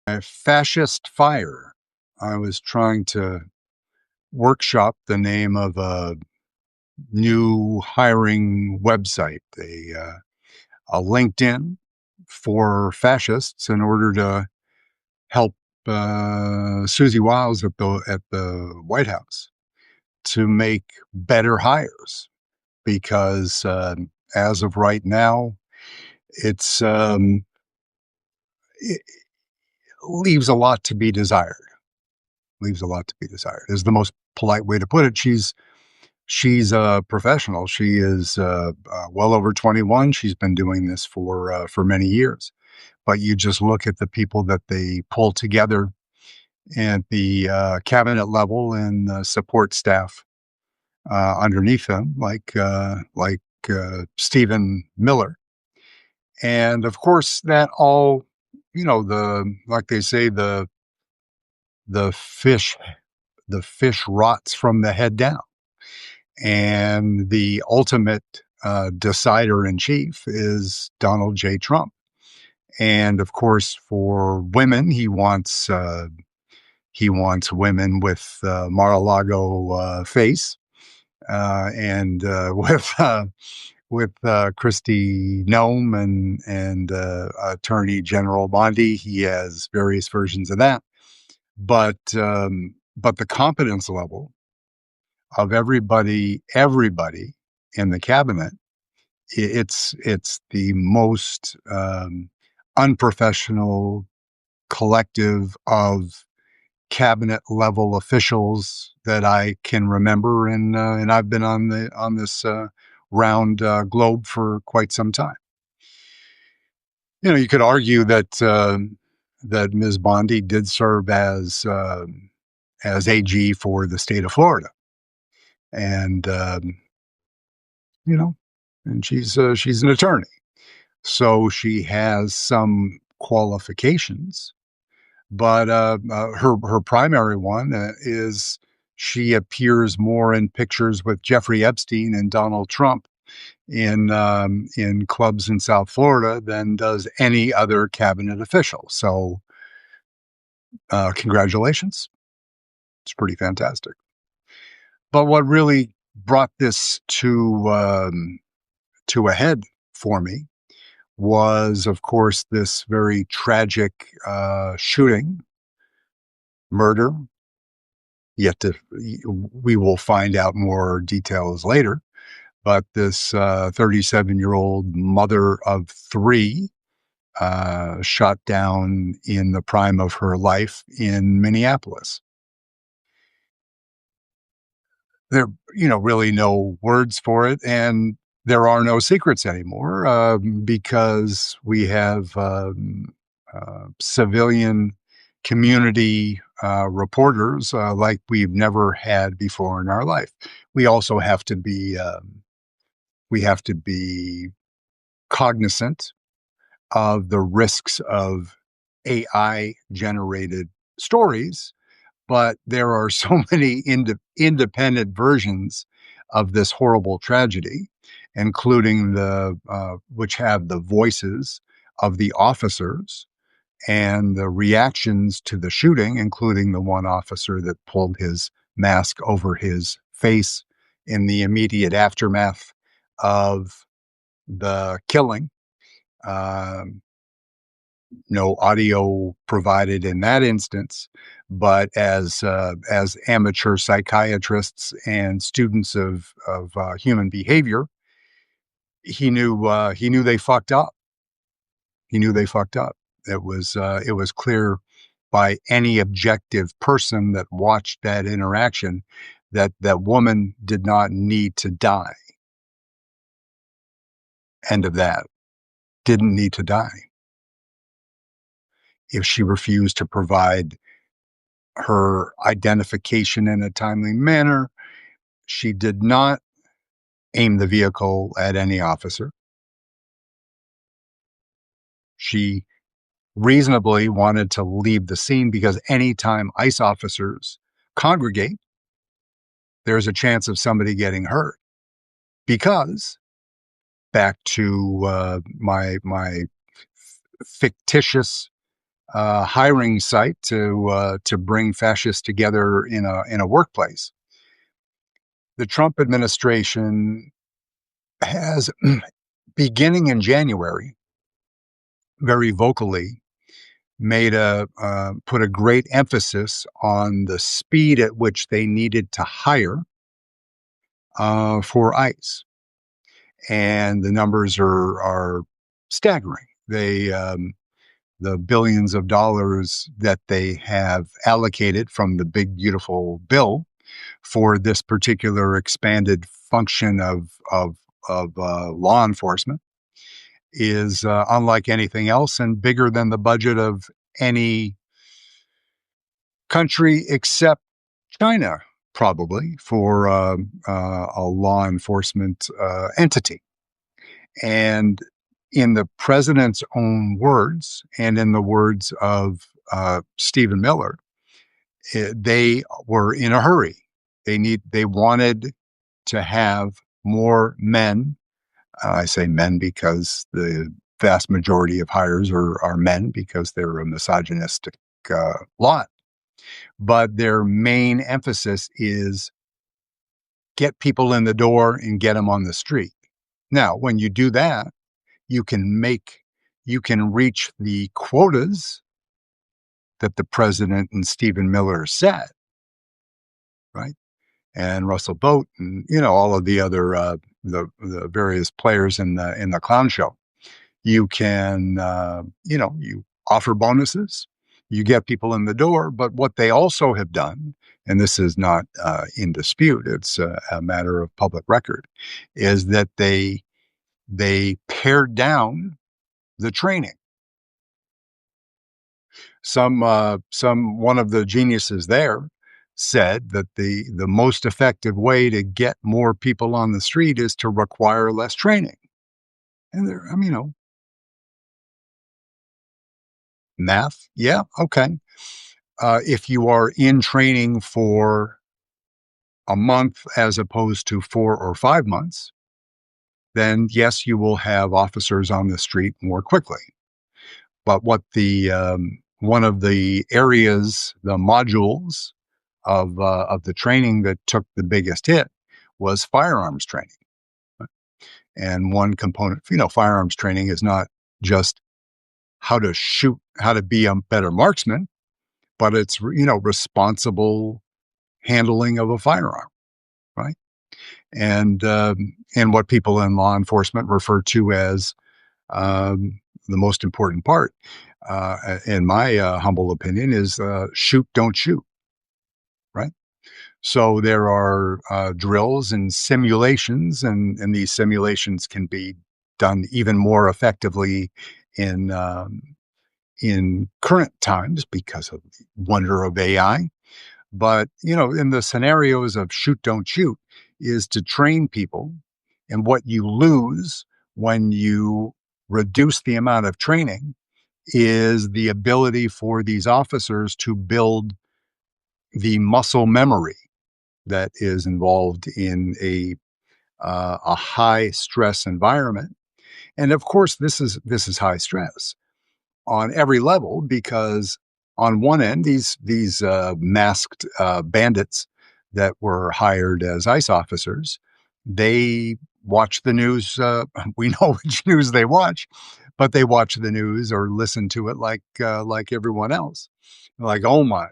A fascist fire. I was trying to workshop the name of a new hiring website, a LinkedIn for fascists, in order to help Susie Wiles at the White House to make better hires. Because as of right now, it's it leaves a lot to be desired. Leaves a lot to be desired is the most polite way to put it. She's a professional. She is well over 21. She's been doing this for many years. But you just look at the people that they pull together at the cabinet level and the support staff underneath them, like Stephen Miller, and of course that all, the like they say, the fish the fish rots from the head down. And the ultimate decider in chief is Donald J. Trump. And of course, for women, he wants women with Mar-a-Lago face, and with Christy Nome and Attorney General Bondi. He has various versions of that, but the competence level of everybody in the cabinet, it's the most unprofessional collective of cabinet level officials that I can remember, and I've been on this round globe for quite some time. You could argue that Ms. Bondi did serve as AG for the state of Florida, and you know, and she's an attorney, so she has some qualifications. But her primary one is she appears more in pictures with Jeffrey Epstein and Donald Trump in clubs in South Florida than does any other cabinet official. So congratulations, it's pretty fantastic. But what really brought this to a head for me was, of course, this very tragic shooting, murder. Yet to We will find out more details later. But this 37-year-old mother of three shot down in the prime of her life in Minneapolis. There, really no words for it, and there are no secrets anymore, because we have civilian community reporters like we've never had before in our life. We also have to be cognizant of the risks of AI generated stories, but there are so many independent versions of this horrible tragedy, including the which have the voices of the officers and the reactions to the shooting, including the one officer that pulled his mask over his face in the immediate aftermath of the killing. Um, no audio provided in that instance, but as amateur psychiatrists and students of human behavior, he knew they fucked up. He knew they fucked up. It was clear by any objective person that watched that interaction that that woman did not need to die. End of that. Didn't need to die. If she refused to provide her identification in a timely manner, she did not aim the vehicle at any officer. She reasonably wanted to leave the scene because anytime ICE officers congregate, there's a chance of somebody getting hurt. Because back to my fictitious hiring site to bring fascists together in a workplace. The Trump administration has, beginning in January, very vocally made a put a great emphasis on the speed at which they needed to hire for ICE, and the numbers are staggering. The billions of dollars that they have allocated from the big beautiful bill for this particular expanded function of law enforcement is unlike anything else and bigger than the budget of any country except China, probably, for a law enforcement entity. And in the president's own words, and in the words of Stephen Miller, they were in a hurry. They wanted to have more men. I say men because the vast majority of hires are men because they're a misogynistic lot. But their main emphasis is get people in the door and get them on the street. Now, when you do that, you can reach the quotas that the president and Stephen Miller set, right? And Russell Boat and all of the other the various players in the clown show. You can you offer bonuses, you get people in the door, but what they also have done, and this is not in dispute, it's a matter of public record, is that they pared down the training. Some one of the geniuses there said that the most effective way to get more people on the street is to require less training. And there, I mean, math, yeah, okay. If you are in training for a month as opposed to 4 or 5 months, then yes, you will have officers on the street more quickly. But what the one of the areas, the modules of the training that took the biggest hit was firearms training. And one component, firearms training is not just how to shoot, how to be a better marksman, but it's responsible handling of a firearm, right? And what people in law enforcement refer to as the most important part, in my humble opinion, is shoot, don't shoot, right? So there are drills and simulations, and these simulations can be done even more effectively in in current times because of the wonder of AI. But in the scenarios of shoot, don't shoot, is to train people, and what you lose when you reduce the amount of training is the ability for these officers to build the muscle memory that is involved in a high stress environment. And of course, this is high stress on every level because on one end, these masked bandits that were hired as ICE officers, they watch the news. We know which news they watch, but they watch the news or listen to it like everyone else. Like, oh my,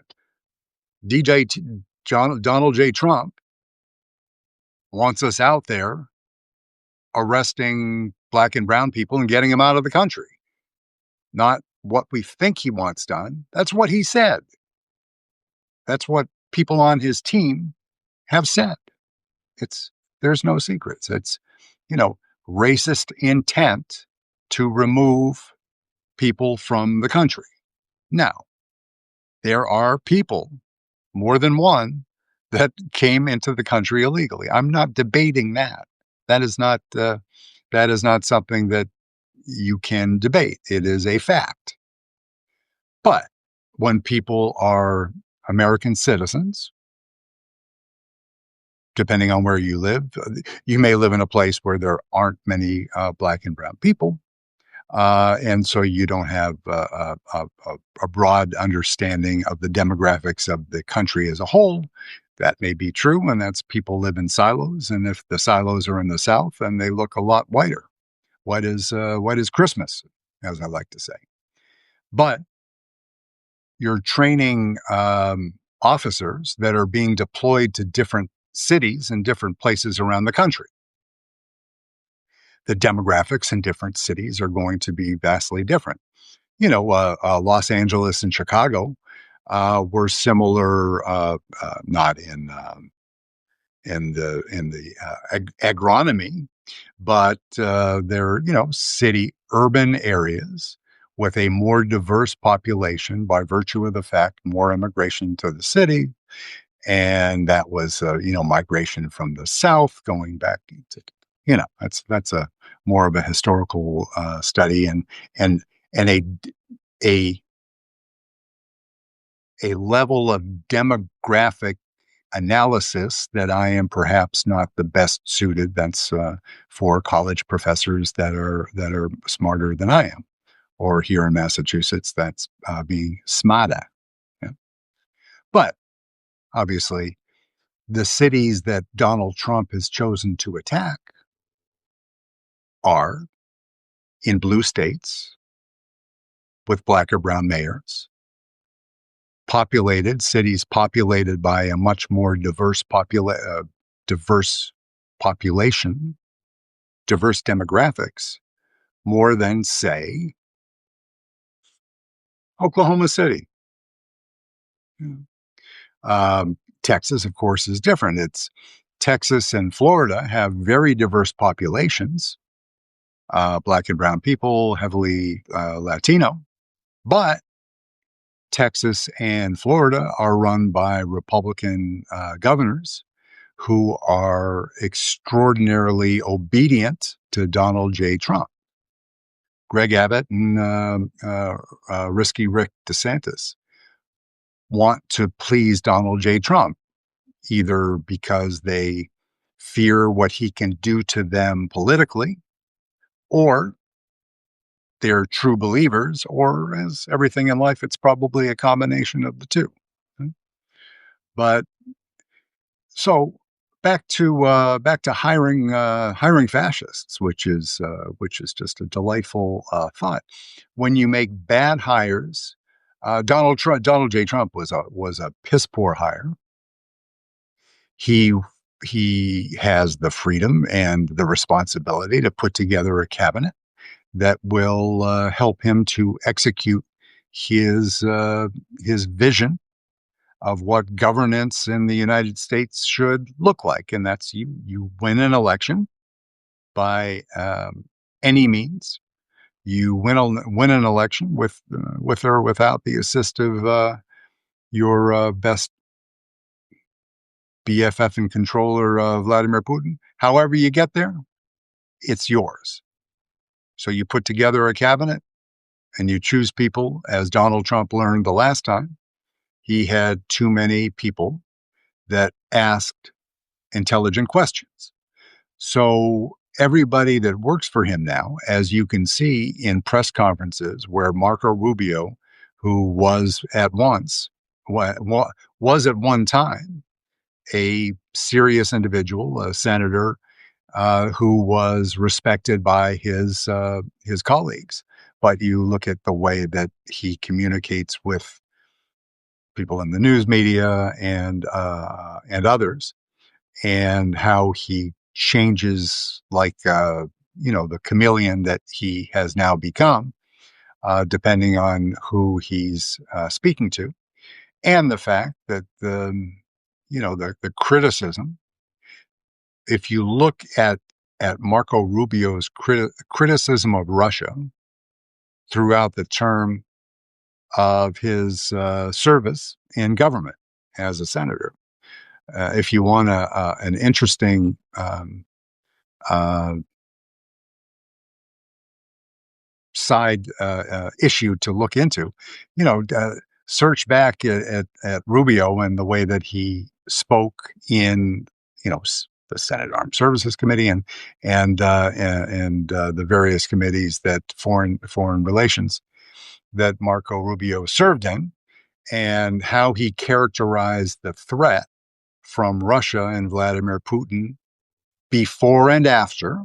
Donald J. Trump wants us out there arresting black and brown people and getting them out of the country. Not what we think he wants done. That's what he said. That's what people on his team have said. There's no secrets. It's, racist intent to remove people from the country. Now, there are people, more than one, that came into the country illegally. I'm not debating that. That is not something that you can debate. It is a fact. But when people are American citizens, depending on where you live, you may live in a place where there aren't many black and brown people. And so you don't have a broad understanding of the demographics of the country as a whole. That may be true, and that's people live in silos. And if the silos are in the South, then they look a lot whiter. White is Christmas, as I like to say. But you're training officers that are being deployed to different cities and different places around the country. The demographics in different cities are going to be vastly different. Los Angeles and Chicago were similar, not in the agronomy, but they're city urban areas with a more diverse population by virtue of the fact more immigration to the city, and that was migration from the South going back to that's a more of a historical study and a a level of demographic analysis that I am perhaps not the best suited. That's for college professors that are smarter than I am, or here in Massachusetts, that's being smarter. Yeah. But obviously, the cities that Donald Trump has chosen to attack are in blue states with black or brown mayors, populated cities populated by a much more diverse population, diverse demographics, more than, say, Oklahoma City. Texas, of course, is different. It's Texas and Florida have very diverse populations, black and brown people, heavily Latino, but Texas and Florida are run by Republican governors who are extraordinarily obedient to Donald J. Trump. Greg Abbott and Risky Rick DeSantis want to please Donald J. Trump, either because they fear what he can do to them politically, or they're true believers, or as everything in life, it's probably a combination of the two. But so back to hiring fascists, which is just a delightful thought. When you make bad hires, Donald J. Trump was a piss poor hire. He he has the freedom and the responsibility to put together a cabinet that will help him to execute his vision of what governance in the United States should look like, and that's you win an election by any means. You win an election with or without the assist of your best BFF and controller, Vladimir Putin. However you get there, it's yours. So you put together a cabinet and you choose people, as Donald Trump learned the last time. He had too many people that asked intelligent questions. So everybody that works for him now, as you can see in press conferences where Marco Rubio, who was at one time a serious individual, a senator who was respected by his colleagues, but you look at the way that he communicates with people in the news media and others, and how he changes like the chameleon that he has now become, depending on who he's speaking to, and the fact that the criticism. If you look at Marco Rubio's criticism of Russia throughout the term of his service in government as a senator, if you want an interesting side issue to look into, search back at Rubio and the way that he spoke in the Senate Armed Services Committee and the various committees that foreign relations that Marco Rubio served in, and how he characterized the threat from Russia and Vladimir Putin before and after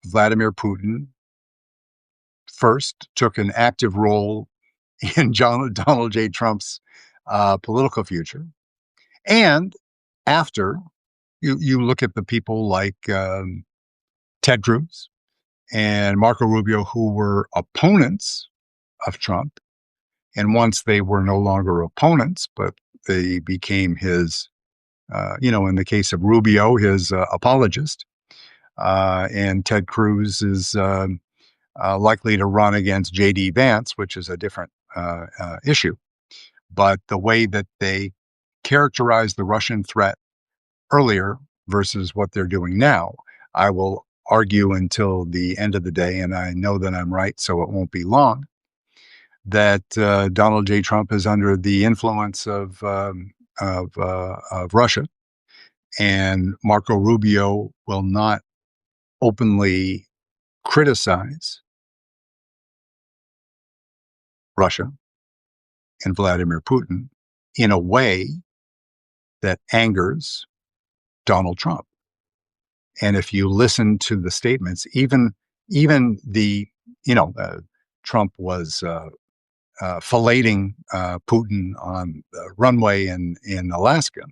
Vladimir Putin first took an active role in Donald J. Trump's political future, and after you look at the people like Ted Cruz and Marco Rubio, who were opponents of Trump, and once they were no longer opponents, but they became his, in the case of Rubio, his apologist, and Ted Cruz is likely to run against J.D. Vance, which is a different issue. But the way that they characterized the Russian threat earlier versus what they're doing now, I will argue until the end of the day, and I know that I'm right, so it won't be long, that Donald J. Trump is under the influence of Russia, and Marco Rubio will not openly criticize Russia and Vladimir Putin in a way that angers Donald Trump. And if you listen to the statements, even the Trump was filleting Putin on the runway in Alaska,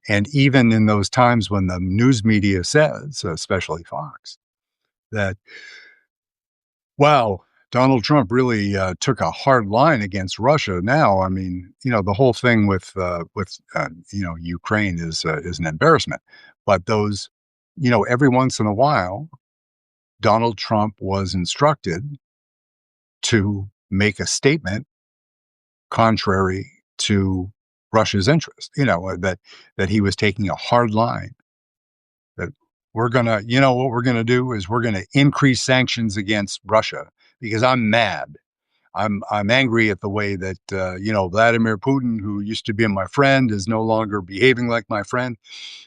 and even in those times when the news media says, especially Fox, that wow, Donald Trump really took a hard line against Russia. Now, I mean, the whole thing with Ukraine is an embarrassment. But those, every once in a while, Donald Trump was instructed to make a statement contrary to Russia's interest. That he was taking a hard line. That we're gonna, what we're gonna do is we're gonna increase sanctions against Russia because I'm mad. I'm angry at the way that Vladimir Putin, who used to be my friend, is no longer behaving like my friend.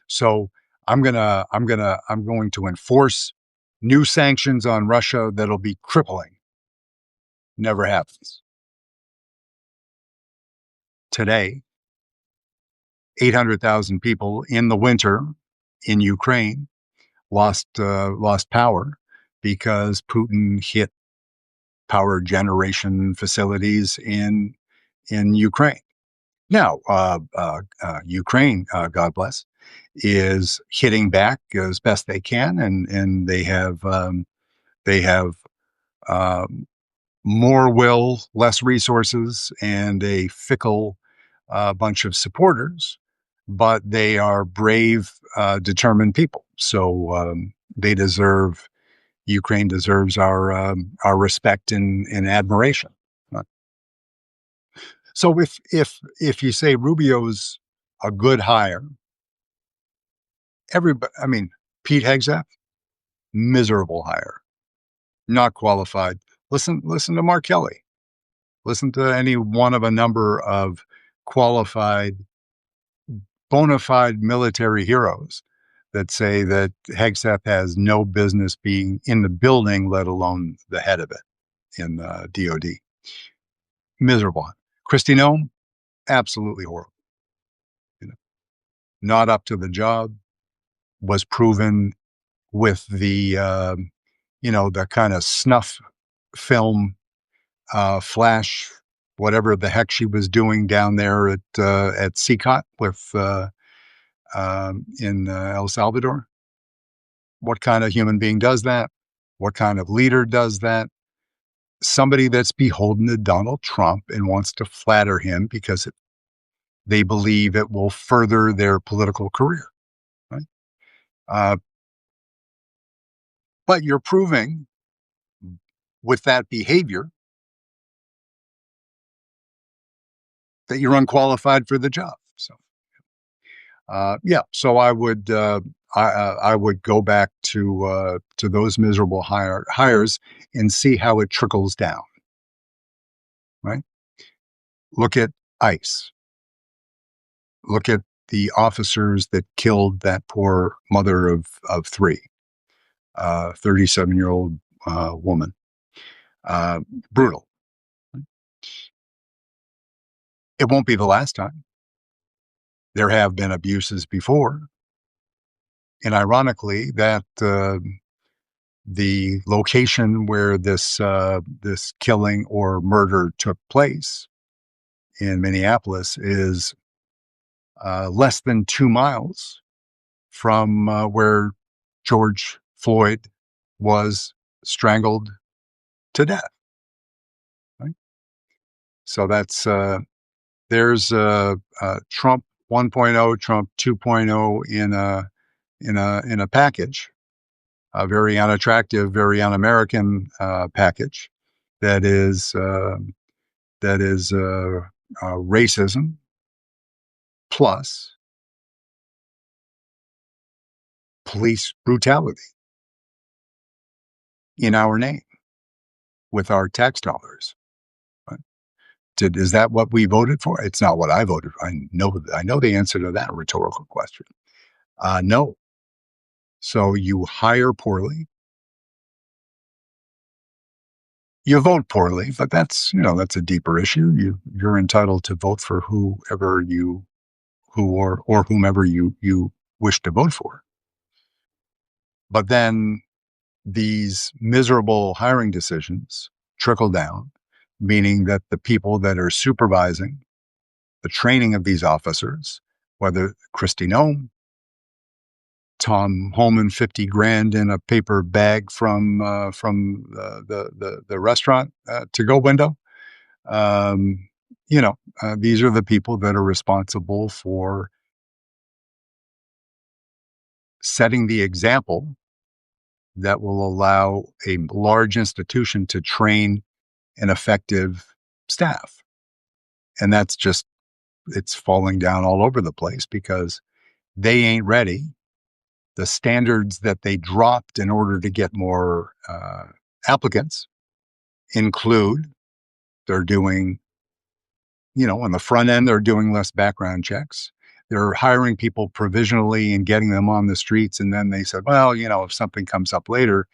So I'm going to enforce new sanctions on Russia that'll be crippling. Never happens. Today, 800,000 people in the winter in Ukraine lost power because Putin hit power generation facilities in Ukraine. Now, Ukraine, God bless, is hitting back as best they can, and they have more will, less resources, and a fickle bunch of supporters, but they are brave, determined people. So they deserve. Ukraine deserves our respect and admiration. So if you say Rubio's a good hire, I mean, Pete Hegseth, miserable hire, not qualified. Listen to Mark Kelly. Listen to any one of a number of qualified, bona fide military heroes that say that Hegseth has no business being in the building, let alone the head of it in DOD. Miserable. Kristi Noem, absolutely horrible. Not up to the job, was proven with the the kind of snuff film flash, whatever the heck she was doing down there at CCOT with in El Salvador. What kind of human being does that? What kind of leader does that? Somebody that's beholden to Donald Trump and wants to flatter him because they believe it will further their political career. Right? But you're proving with that behavior that you're unqualified for the job. So, so I would I would go back to those miserable hires and see how it trickles down. Right? Look at ICE. Look at the officers that killed that poor mother of three, 37-year-old woman. Brutal. It won't be the last time. There have been abuses before. And ironically, that the location where this killing or murder took place in Minneapolis is less than 2 miles from where George Floyd was strangled to death. Right? So that's there's Trump 1.0, Trump 2.0 in a package, a very unattractive, very un-American package that is racism plus police brutality in our name with our tax dollars. Right? Is that what we voted for? It's not what I voted for. I know the answer to that rhetorical question. No. So you hire poorly. You vote poorly, but that's a deeper issue. You're entitled to vote for whomever you wish to vote for. But then these miserable hiring decisions trickle down, meaning that the people that are supervising the training of these officers, whether Kristi Noem, Tom Holman, 50 grand in a paper bag from the restaurant to go window. These are the people that are responsible for setting the example that will allow a large institution to train an effective staff. And that's it's falling down all over the place because they ain't ready. The standards that they dropped in order to get more applicants include they're doing, on the front end, they're doing less background checks. They're hiring people provisionally and getting them on the streets. And then they said, well, if something comes up later,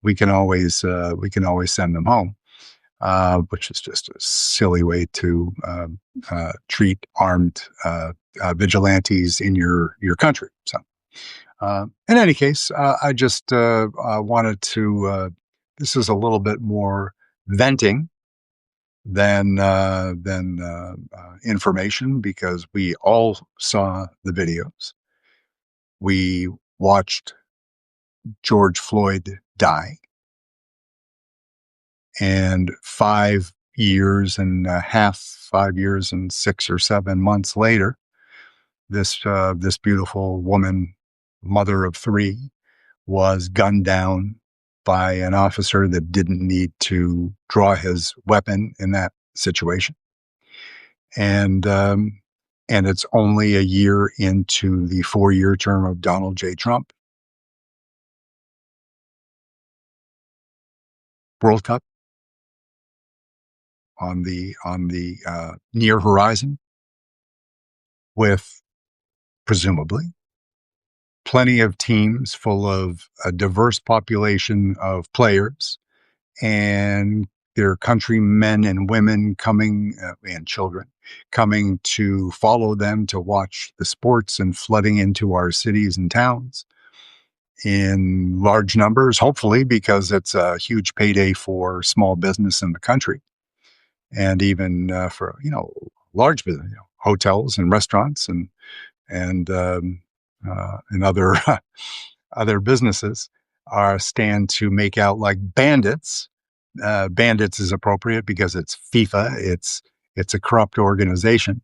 we can always send them home, which is just a silly way to treat armed vigilantes in your country. So. In any case, I just wanted to. This is a little bit more venting than information because we all saw the videos. We watched George Floyd die, and 5 years and a half, 5 years and 6 or 7 months later, this beautiful woman, mother of three, was gunned down by an officer that didn't need to draw his weapon in that situation. And it's only a year into the 4-year term of Donald J. Trump. World Cup on the near horizon with presumably plenty of teams full of a diverse population of players and their countrymen and women coming and children coming to follow them to watch the sports and flooding into our cities and towns in large numbers, hopefully, because it's a huge payday for small business in the country and even for, large business, hotels and restaurants and other other businesses stand to make out like bandits. Bandits is appropriate because it's FIFA. It's a corrupt organization,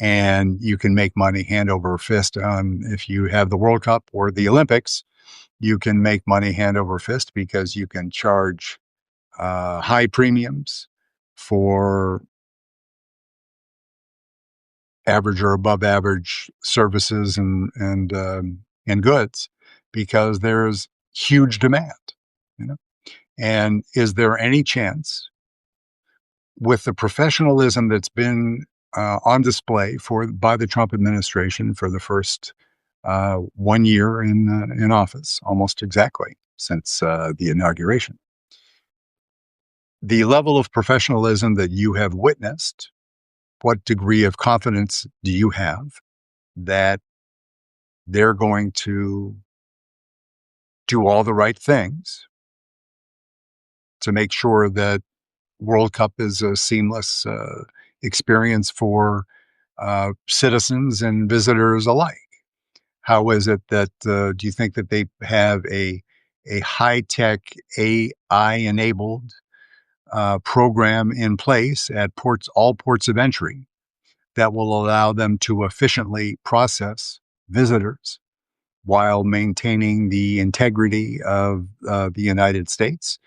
and you can make money hand over fist. If you have the World Cup or the Olympics, you can make money hand over fist because you can charge high premiums for average or above average services and goods because there's huge demand, And is there any chance with the professionalism that's been on display by the Trump administration for the first 1 year in office, almost exactly since the inauguration. The level of professionalism that you have witnessed, what degree of confidence do you have that they're going to do all the right things to make sure that World Cup is a seamless experience for citizens and visitors alike? How is it that do you think that they have a high tech AI enabled program in place at all ports of entry that will allow them to efficiently process visitors while maintaining the integrity of the United States,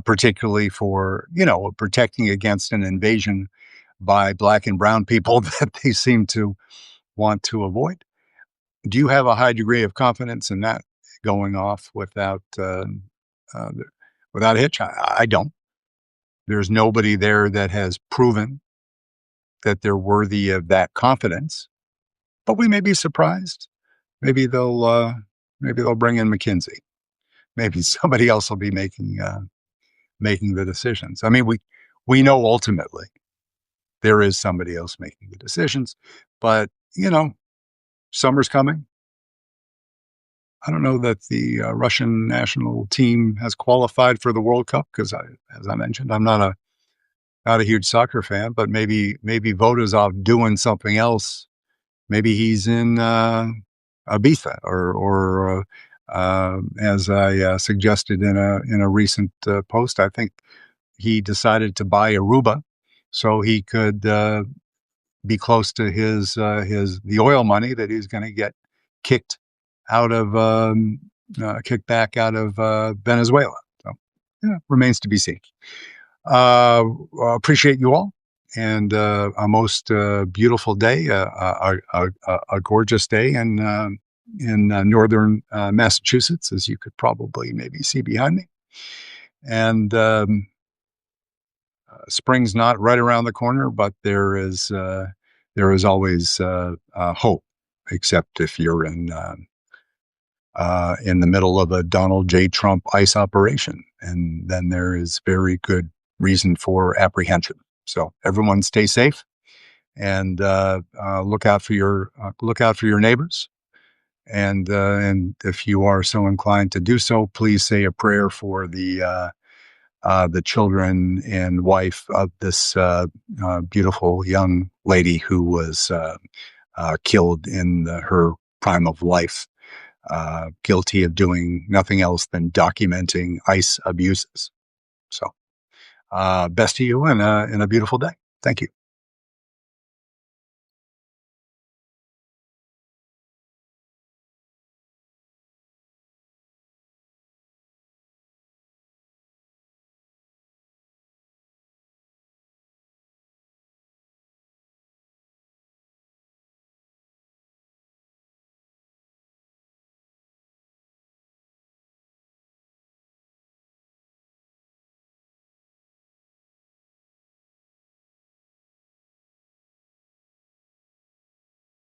particularly for, protecting against an invasion by black and brown people that they seem to want to avoid? Do you have a high degree of confidence in that going off uh, without a hitch? I don't. There's nobody there that has proven that they're worthy of that confidence, but we may be surprised. Maybe they'll bring in McKinsey. Maybe somebody else will be making the decisions. I mean, we know ultimately there is somebody else making the decisions, but summer's coming. I don't know that the Russian national team has qualified for the World Cup because, as I mentioned, I'm not a huge soccer fan. But maybe Votazov doing something else. Maybe he's in Ibiza, or as I suggested in a recent post, I think he decided to buy Aruba so he could be close to the oil money that he's going to get kicked out of kicked back out of Venezuela. So, remains to be seen. Appreciate you all, and a most beautiful day, a gorgeous day in northern Massachusetts, as you could probably maybe see behind me. And spring's not right around the corner, but there is always hope, except if you're in the middle of a Donald J. Trump ICE operation, and then there is very good reason for apprehension. So everyone, stay safe, and look out for your neighbors. And if you are so inclined to do so, please say a prayer for the children and wife of this beautiful young lady who was killed in her prime of life, guilty of doing nothing else than documenting ICE abuses. So, best to you, and a beautiful day. Thank you.